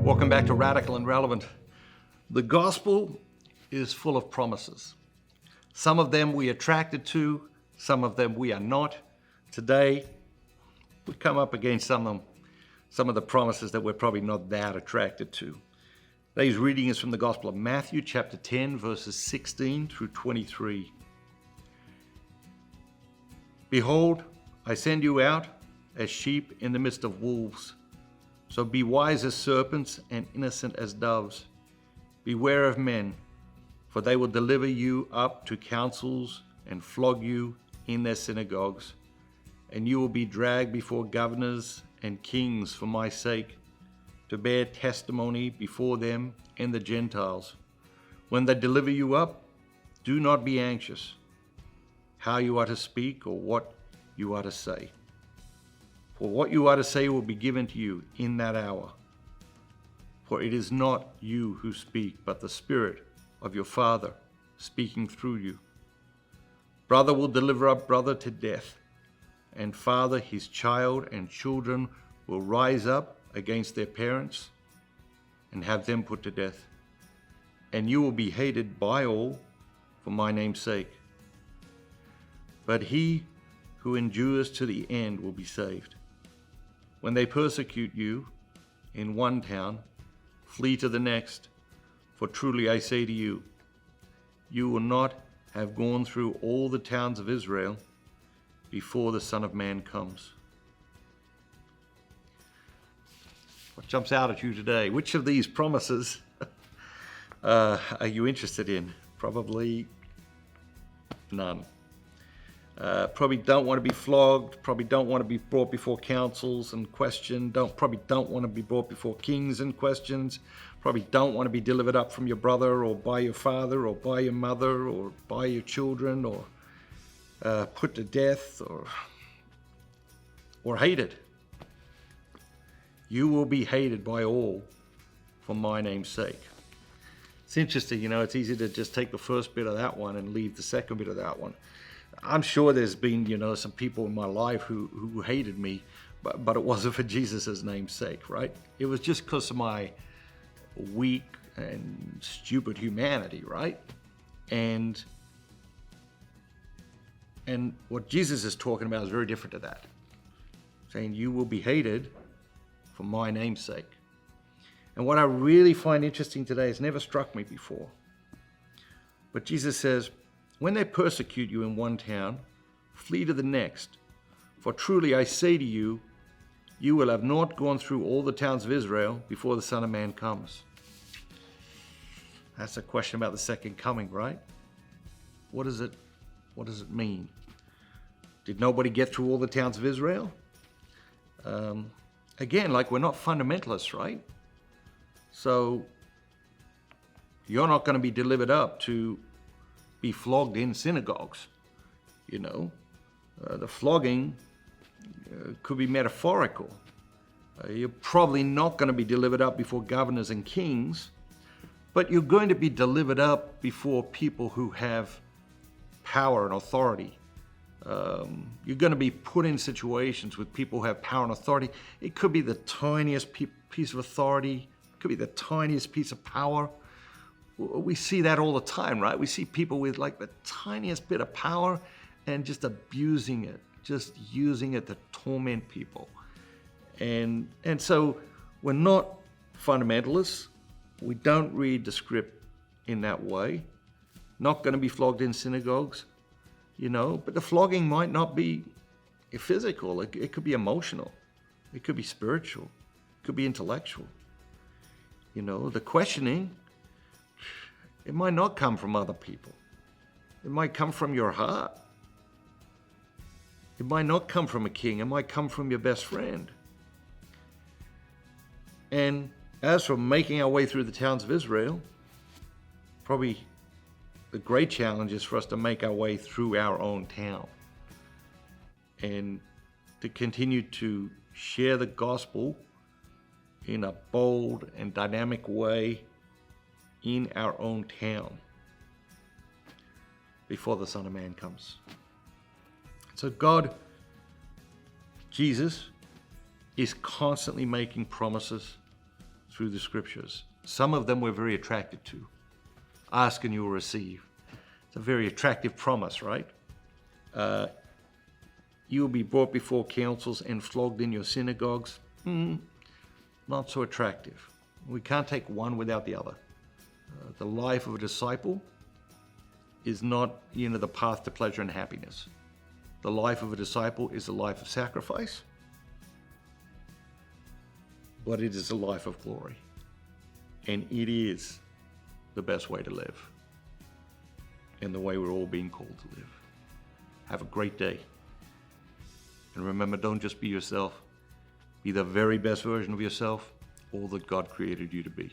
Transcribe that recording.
Welcome back to Radical and Relevant. The gospel is full of promises. Some of them we are attracted to, some of them we are not. Today, we come up against some of the promises that we're probably not that attracted to. Today's reading is from the Gospel of Matthew, chapter 10, verses 16 through 23. Behold, I send you out as sheep in the midst of wolves. So be wise as serpents and innocent as doves. Beware of men, for they will deliver you up to councils and flog you in their synagogues. And you will be dragged before governors and kings for my sake, to bear testimony before them and the Gentiles. When they deliver you up, do not be anxious how you are to speak or what you are to say. For what you are to say will be given to you in that hour. For it is not you who speak, but the Spirit of your Father speaking through you. Brother will deliver up brother to death, and father his child, and children will rise up against their parents and have them put to death. And you will be hated by all for my name's sake. But he who endures to the end will be saved. When they persecute you in one town, flee to the next. For truly I say to you, you will not have gone through all the towns of Israel before the Son of Man comes. What jumps out at you today? Which of these promises are you interested in? Probably none. Probably don't want to be flogged, probably don't want to be brought before councils and questioned, probably don't want to be brought before kings and questions, probably don't want to be delivered up from your brother or by your father or by your mother or by your children or put to death or hated. You will be hated by all for my name's sake. It's interesting, it's easy to just take the first bit of that one and leave the second bit of that one. I'm sure there's been, some people in my life who hated me, but it wasn't for Jesus' name's sake, right? It was just because of my weak and stupid humanity, right? And what Jesus is talking about is very different to that. Saying you will be hated for my name's sake. And what I really find interesting today has never struck me before. But Jesus says, when they persecute you in one town, flee to the next. For truly I say to you, you will have not gone through all the towns of Israel before the Son of Man comes. That's a question about the second coming, right? What does it mean? Did nobody get through all the towns of Israel? Again, we're not fundamentalists, right? So you're not going to be delivered up to be flogged in synagogues. The flogging could be metaphorical. You're probably not going to be delivered up before governors and kings, but you're going to be delivered up before people who have power and authority. You're going to be put in situations with people who have power and authority. It could be the tiniest piece of authority. It could be the tiniest piece of power. We see that all the time, right? We see people with the tiniest bit of power and just abusing it, just using it to torment people. And so we're not fundamentalists. We don't read the script in that way. Not going to be flogged in synagogues, but the flogging might not be physical. It could be emotional. It could be spiritual. It could be intellectual. The questioning, it might not come from other people. It might come from your heart. It might not come from a king. It might come from your best friend. And as for making our way through the towns of Israel, probably the great challenge is for us to make our way through our own town and to continue to share the gospel in a bold and dynamic way in our own town before the Son of Man comes. So Jesus, is constantly making promises through the scriptures. Some of them we're very attracted to. Ask and you'll receive. It's a very attractive promise, right? You will be brought before councils and flogged in your synagogues. Not so attractive. We can't take one without the other. The life of a disciple is not, the path to pleasure and happiness. The life of a disciple is a life of sacrifice, but it is a life of glory. And it is the best way to live, and the way we're all being called to live. Have a great day. And remember, don't just be yourself. Be the very best version of yourself, all that God created you to be.